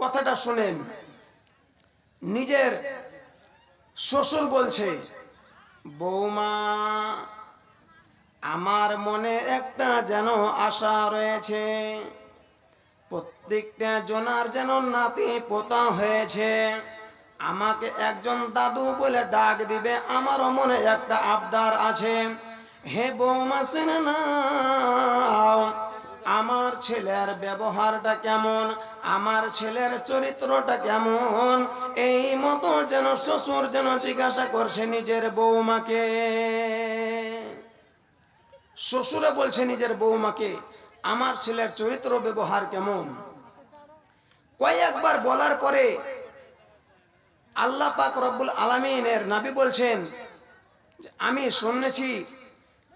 কথাটা শুনেন। নিজের শ্বশুর বলছে, বৌমা আমার মনে একটা যেন আশা রয়েছে, প্রত্যেকটা জনার যেন নাতি পোতা হয়েছে, আমাকে একজন দাদু বলে ডাক দিবে, আমারও মনে একটা আবদার আছে। হে বৌমা শুনে নাও, আমার ছেলের ব্যবহারটা কেমন, আমার ছেলের চরিত্রটা কেমন, এই মতো যেন শ্বশুর যেন জিজ্ঞাসা করছে নিজের বৌমাকে। শ্বশুরে বলছে নিজের বৌমাকে, আমার ছেলের চরিত্র ব্যবহার কেমন। কয়েকবার বলার পরে আল্লাহ পাক রব্বুল আলামিনের নবী বলছেন, আমি শুনেছি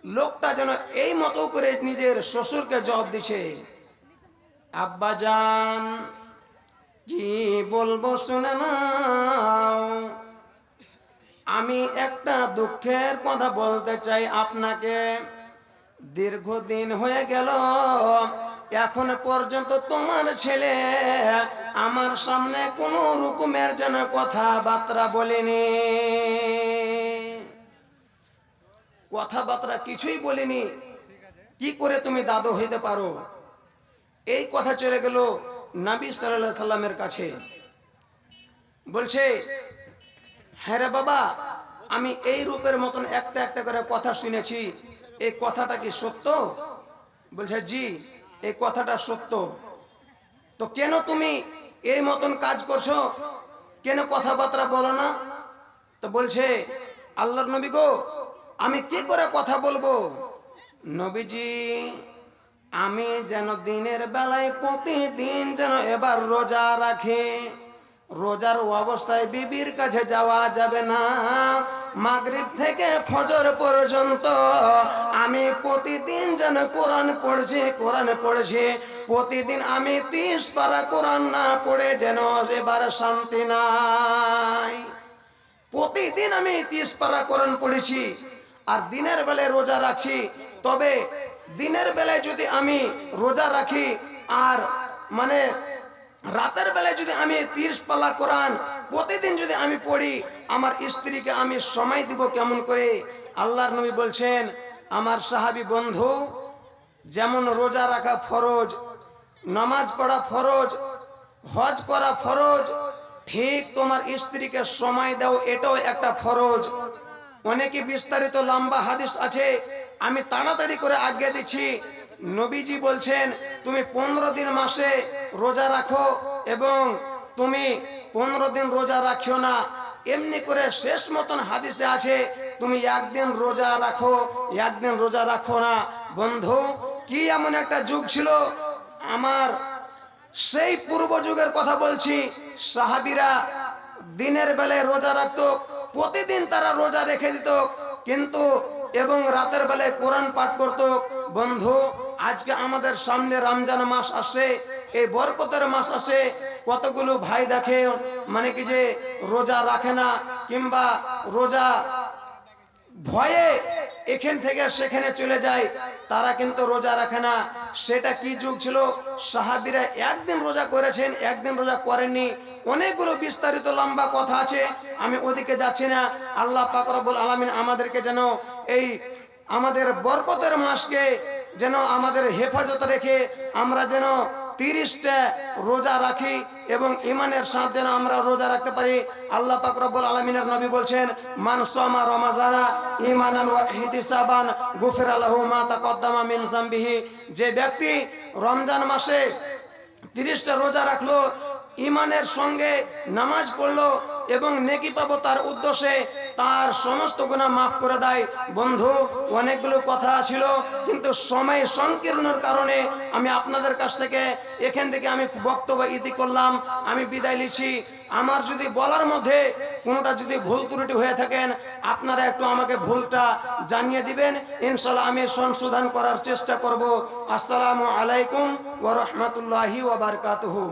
লোকটা যেন এই মতো করে নিজের শ্বশুরকে জবাব দিছে, আব্বাজান কি বলবো শুনে নাও, আমি একটা দুঃখের কথা বলতে চাই আপনাকে। দীর্ঘদিন হয়ে গেল, এখন পর্যন্ত তোমার ছেলে আমার সামনে কোনো রকমের যেন কথাবার্তা বলেনি, কথাবার্তা কিছুই বলেনি, কি করে তুমি দাদু হইতে পারো? এই কথা চলে গেল নবী সাল্লাল্লাহু আলাইহি সাল্লামের কাছে। বলছে, হ্যাঁ রে বাবা, আমি এই রূপের মতন একটা একটা করে কথা শুনেছি, এই কথাটা কি সত্য? বলছে, জি এই কথাটা সত্য। তো কেন তুমি এই মতন কাজ করছো, কেন কথাবার্তা বলো না? তো বলছে, আল্লাহর নবী গো, আমি কি করে কথা বলবো? নবীজি, আমি যেন দিনের বেলায় প্রতিদিন যেন এবার রোজা রাখি, রোজার অবস্থায় বিবির কাছে যাওয়া যাবে না, মাগরিব থেকে ফজর পর্যন্ত আমি প্রতিদিন যেন কোরআন পড়ছি, প্রতিদিন আমি 30 পারা কোরআন না পড়ে যেন এবার শান্তি নাই। প্রতিদিন আমি 30 পারা কোরআন পড়েছি আর দিনের বেলায় রোজা রাখছি। তবে দিনের বেলায় যদি আমি রোজা রাখি আর মানে রাতের বেলায় যদি আমি 30 পালা কোরআন প্রতিদিন যদি আমি পড়ি, আমার স্ত্রীকে আমি সময় দিব কেমন করে? আল্লাহর নবী বলছেন, আমার সাহাবী বন্ধু, যেমন রোজা রাখা ফরজ, নামাজ পড়া ফরজ, হজ করা ফরজ, ঠিক তোমার স্ত্রীকে সময় দাও এটাও একটা ফরজ। অনেকে বিস্তারিত লম্বা হাদিস আছে, আমি তাড়াতাড়ি করে আজ্ঞা দিচ্ছি। নবীজি বলছেন, তুমি 15 দিন মাসে রোজা রাখো এবং তুমি 15 দিন রোজা রাখিও না। এমনি করে শেষ মতন হাদিসে আছে, তুমি একদিন রোজা রাখো, একদিন রোজা রাখো না। বন্ধু, কি এমন একটা যুগ ছিল, আমার সেই পূর্ব যুগের কথা বলছি, সাহাবীরা দিনের বেলায় রোজা রাখতো, প্রতিদিন তারা রোজা রেখে দিত, কিন্তু এবং রাতের বেলায় কোরআন পাঠ করত। বন্ধু, আজকে আমাদের সামনে রমজান মাস আসে, এই বরকতের মাস আসে, কতগুলো ভাই দেখে মানে কি যে রোজা রাখে না, কিংবা রোজা ভয়ে এখান থেকে সেখানে চলে যায়, তারা কিন্তু রোজা রাখে না। সেটা কি যুগ ছিল? সাহাবীরা একদিন রোজা করেছেন, একদিন রোজা করেননি। অনেকগুলো বিস্তারিত লম্বা কথা আছে, আমি ওদিকে যাচ্ছি না। আল্লাহ পাক রব্বুল আলামিন আমাদেরকে যেন এই আমাদের বরকতের মাসকে যেন আমাদের হেফাজত রেখে আমরা যেন 30টা রোজা রাখি এবং ইমানের সাথে যেন আমরা রোজা রাখতে পারি। আল্লাহ পাক রব্বুল আলামিনের নবী বলছেন, মান সামা রমাজানা ঈমানান ওয়া ইহতিসাবান গুফিরা লাহু মা তাকদ্দামা মিন যামবিহি। যে ব্যক্তি রমজান মাসে 30টা রোজা রাখলো, ইমানের সঙ্গে নামাজ পড়লো এবং নেকি পাবো তার উদ্দেশ্যে, তার সমস্ত গুনাহ মাফ করে দেয়। বন্ধু, অনেকগুলো কথা ছিল, কিন্তু সময় সংকীর্ণর কারণে আমি আপনাদের কাছ থেকে এখান থেকে আমি বক্তব্য ইতি করলাম, আমি বিদায় নিচ্ছি। আমার যদি বলার মধ্যে কোনোটা যদি ভুল ত্রুটি হয়ে থাকেন, আপনারা একটু আমাকে ভুলটা জানিয়ে দিবেন, ইনশাআল্লাহ আমি সংশোধন করার চেষ্টা করব। আসসালামু আলাইকুম ওয়া রাহমাতুল্লাহি ওয়া বারাকাতুহু।